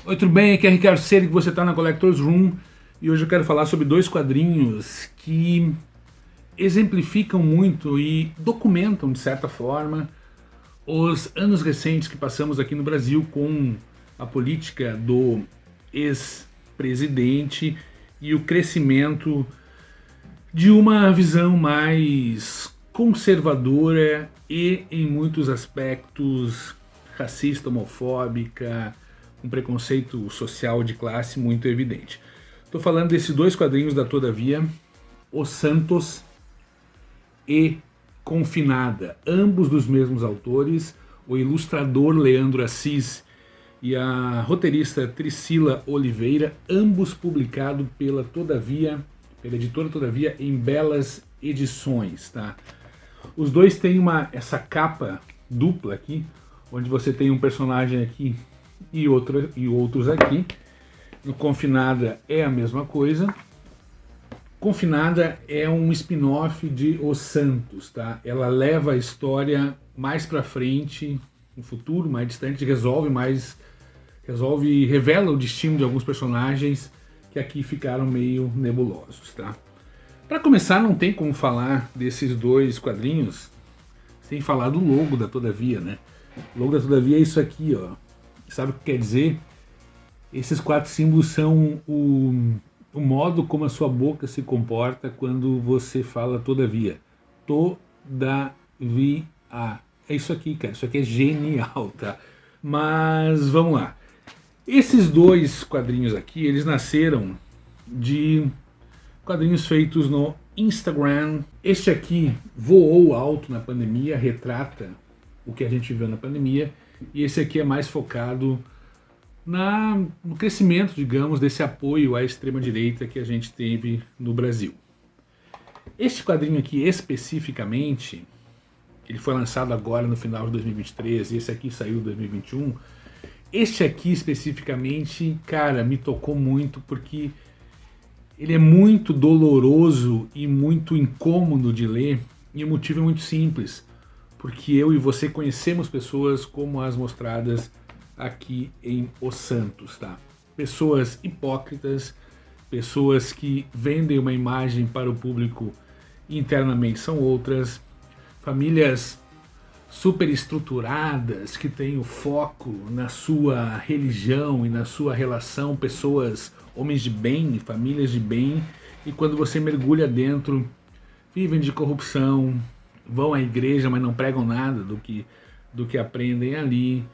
Oi, tudo bem? Aqui é Ricardo Ceri, que você está na Collector's Room, e hoje eu quero falar sobre dois quadrinhos que exemplificam muito e documentam, de certa forma, os anos recentes que passamos aqui no Brasil com a política do ex-presidente e o crescimento de uma visão mais conservadora e, em muitos aspectos, racista, homofóbica, um preconceito social de classe muito evidente. Estou falando desses dois quadrinhos da Todavia, Os Santos e Confinada, ambos dos mesmos autores, o ilustrador Leandro Assis e a roteirista Priscila Oliveira, ambos publicados pela Todavia, pela editora Todavia, em belas edições, tá? Os dois têm essa capa dupla aqui, onde você tem um personagem aqui e outros aqui. No Confinada é a mesma coisa. Confinada é um spin-off de Os Santos, tá? Ela leva a história mais pra frente, no futuro mais distante, revela o destino de alguns personagens que aqui ficaram meio nebulosos, tá? Para começar, não tem como falar desses dois quadrinhos sem falar do logo da Todavia, né? O logo da Todavia é isso aqui, ó. Sabe o que quer dizer? Esses quatro símbolos são o modo como a sua boca se comporta quando você fala Todavia. Todavia. É isso aqui, cara. Isso aqui é genial, tá? Mas vamos lá. Esses dois quadrinhos aqui, eles nasceram de quadrinhos feitos no Instagram. Este aqui voou alto na pandemia, retrata o que a gente viveu na pandemia. E esse aqui é mais focado no crescimento, digamos, desse apoio à extrema-direita que a gente teve no Brasil. Este quadrinho aqui especificamente, ele foi lançado agora no final de 2023, e esse aqui saiu em 2021. Este aqui especificamente, cara, me tocou muito porque ele é muito doloroso e muito incômodo de ler, e o motivo é muito simples, porque eu e você conhecemos pessoas como as mostradas aqui em Os Santos, tá? Pessoas hipócritas, pessoas que vendem uma imagem para o público e internamente são outras, famílias super estruturadas que têm o foco na sua religião e na sua relação, pessoas, homens de bem, famílias de bem, e quando você mergulha dentro, vivem de corrupção, vão à igreja, mas não pregam nada do que aprendem ali.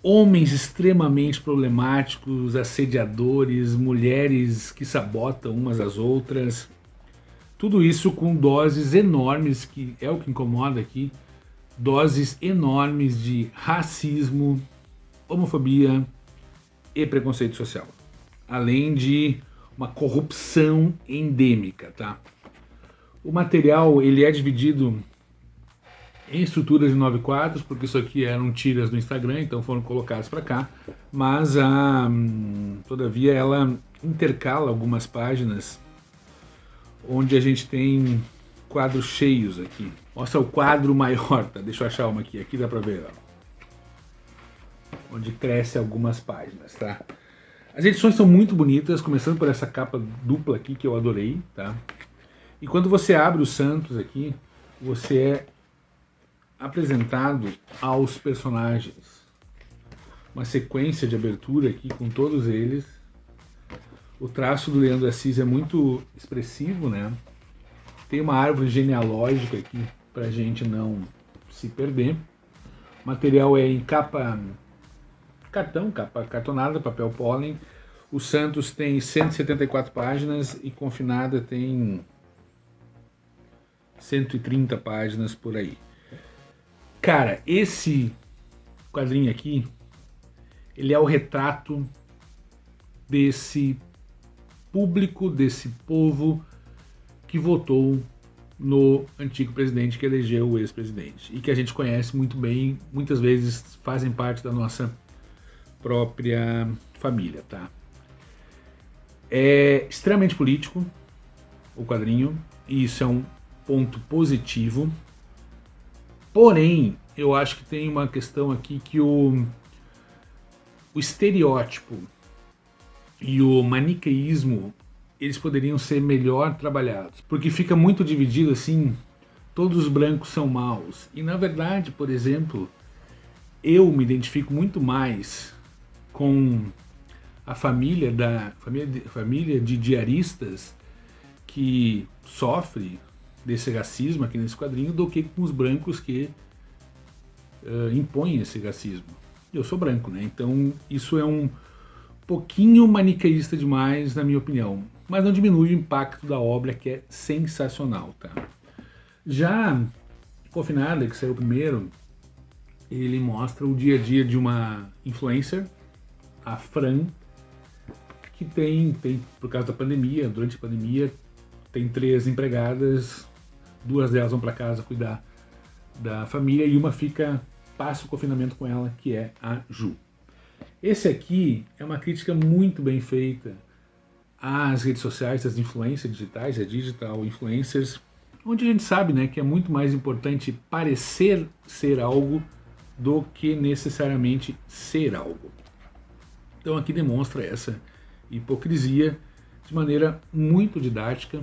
Homens extremamente problemáticos, assediadores, mulheres que sabotam umas às outras. Tudo isso com doses enormes, que é o que incomoda aqui, doses enormes de racismo, homofobia e preconceito social. Além de uma corrupção endêmica, tá? O material, ele é dividido em estruturas de 9 quadros, porque isso aqui eram tiras do Instagram, então foram colocados para cá, mas todavia ela intercala algumas páginas onde a gente tem quadros cheios aqui. Mostra o quadro maior, tá? Deixa eu achar uma aqui dá pra ver, ó, onde cresce algumas páginas, tá? As edições são muito bonitas, começando por essa capa dupla aqui que eu adorei, tá? E quando você abre o Santos aqui, você é apresentado aos personagens. Uma sequência de abertura aqui com todos eles. O traço do Leandro Assis é muito expressivo, né? Tem uma árvore genealógica aqui pra gente não se perder. O material é em capa cartonada, papel pólen. O Santos tem 174 páginas e Confinada tem 130 páginas por aí. Cara, esse quadrinho aqui, ele é o retrato desse público, desse povo que votou no antigo presidente que elegeu o ex-presidente e que a gente conhece muito bem, muitas vezes fazem parte da nossa própria família, tá? É extremamente político o quadrinho, e isso é um ponto positivo. Porém, eu acho que tem uma questão aqui que o estereótipo e o maniqueísmo, eles poderiam ser melhor trabalhados, porque fica muito dividido assim, todos os brancos são maus. E na verdade, por exemplo, eu me identifico muito mais com a família de diaristas que sofre desse racismo aqui nesse quadrinho do que com os brancos que impõem esse racismo. Eu sou branco, né? Então isso é um pouquinho maniqueísta demais, na minha opinião. Mas não diminui o impacto da obra, que é sensacional, tá? Já Confinada, que saiu primeiro, ele mostra o dia a dia de uma influencer, a Fran, que tem por causa da pandemia, durante a pandemia, tem 3 empregadas, 2 delas vão para casa cuidar da família e uma passa o confinamento com ela, que é a Ju. Esse aqui é uma crítica muito bem feita às redes sociais, às influências digitais, a digital influencers, onde a gente sabe, né, que é muito mais importante parecer ser algo do que necessariamente ser algo. Então aqui demonstra essa hipocrisia de maneira muito didática,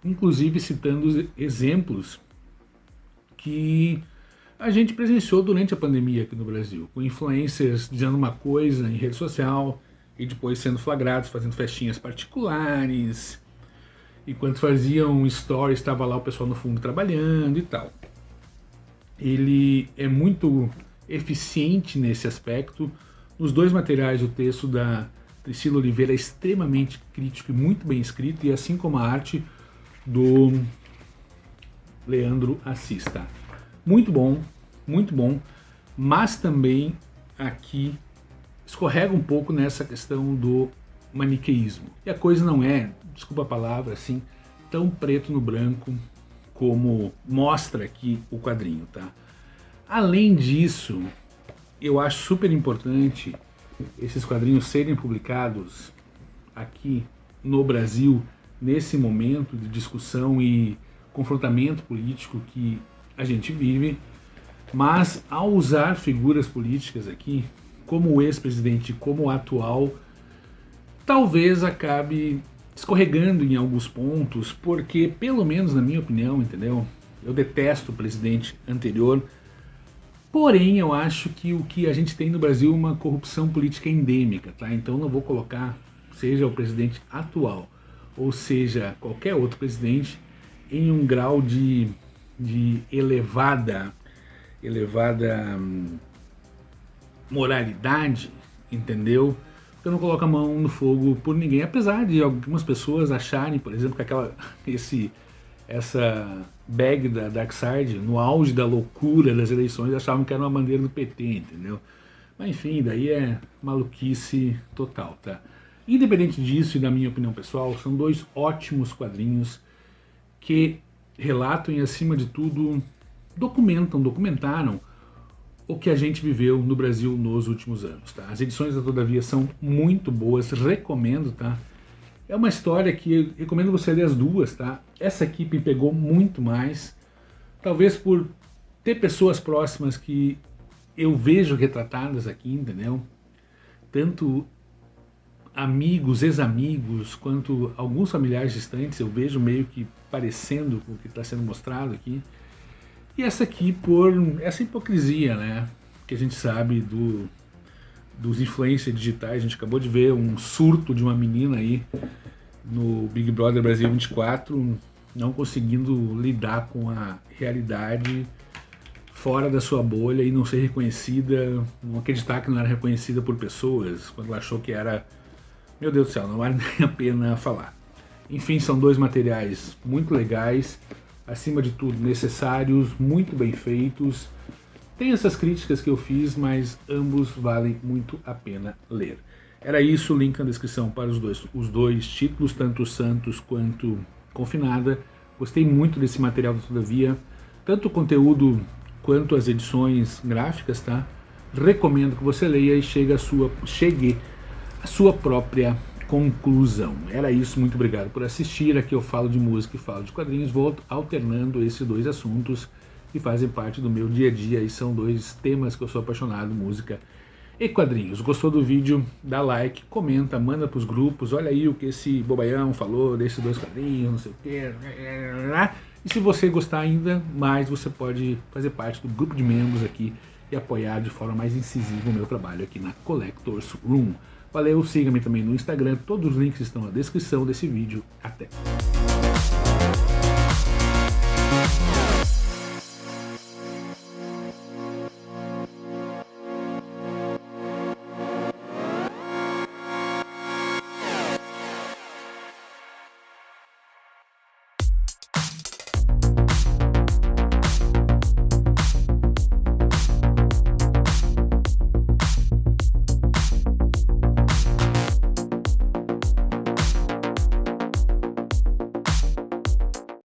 inclusive citando exemplos que a gente presenciou durante a pandemia aqui no Brasil, com influencers dizendo uma coisa em rede social e depois sendo flagrados fazendo festinhas particulares, enquanto faziam stories estava lá o pessoal no fundo trabalhando e tal. Ele é muito eficiente nesse aspecto. Nos 2 materiais, o texto da Priscila Oliveira é extremamente crítico e muito bem escrito, e assim como a arte do Leandro Assis, tá? Muito bom, mas também aqui escorrega um pouco nessa questão do maniqueísmo. E a coisa não é, desculpa a palavra, assim, tão preto no branco como mostra aqui o quadrinho, tá? Além disso, eu acho super importante esses quadrinhos serem publicados aqui no Brasil, nesse momento de discussão e confrontamento político que a gente vive, mas ao usar figuras políticas aqui, como o ex-presidente, como o atual, talvez acabe escorregando em alguns pontos, porque, pelo menos na minha opinião, entendeu? Eu detesto o presidente anterior, porém eu acho que o que a gente tem no Brasil é uma corrupção política endêmica, tá? Então não vou colocar, seja o presidente atual, ou seja, qualquer outro presidente, em um grau de elevada moralidade, entendeu? Eu não coloco a mão no fogo por ninguém, apesar de algumas pessoas acharem, por exemplo, que essa bag da Darkseid, no auge da loucura das eleições, achavam que era uma bandeira do PT, entendeu? Mas enfim, daí é maluquice total, tá? Independente disso e da minha opinião pessoal, são 2 ótimos quadrinhos que relatam e, acima de tudo, documentaram o que a gente viveu no Brasil nos últimos anos, tá? As edições da Todavia são muito boas, recomendo, tá? É uma história que eu recomendo você ler as 2, tá? Essa aqui me pegou muito mais, talvez por ter pessoas próximas que eu vejo retratadas aqui, entendeu? Tanto amigos, ex-amigos, quanto alguns familiares distantes, eu vejo meio que parecendo com o que está sendo mostrado aqui. E essa aqui por essa hipocrisia, né, que a gente sabe dos influencers digitais. A gente acabou de ver um surto de uma menina aí no Big Brother Brasil 24, não conseguindo lidar com a realidade fora da sua bolha e não ser reconhecida, não acreditar que não era reconhecida por pessoas, quando ela achou que era, meu Deus do céu, não vale nem a pena falar. Enfim, são 2 materiais muito legais, acima de tudo necessários, muito bem feitos. Tem essas críticas que eu fiz, mas ambos valem muito a pena ler. Era isso, link na descrição para os dois títulos, tanto Santos quanto Confinada. Gostei muito desse material da Todavia, tanto o conteúdo quanto as edições gráficas, tá? Recomendo que você leia e chegue à sua própria conclusão. Era isso, muito obrigado por assistir. Aqui eu falo de música e falo de quadrinhos, vou alternando esses 2 assuntos que fazem parte do meu dia a dia e são 2 temas que eu sou apaixonado, música E quadrinhos, gostou do vídeo? Dá like, comenta, manda pros grupos, olha aí o que esse bobaião falou desses 2 quadrinhos, não sei o que. E se você gostar ainda mais, você pode fazer parte do grupo de membros aqui e apoiar de forma mais incisiva o meu trabalho aqui na Collectors Room. Valeu, siga-me também no Instagram, todos os links estão na descrição desse vídeo. Até!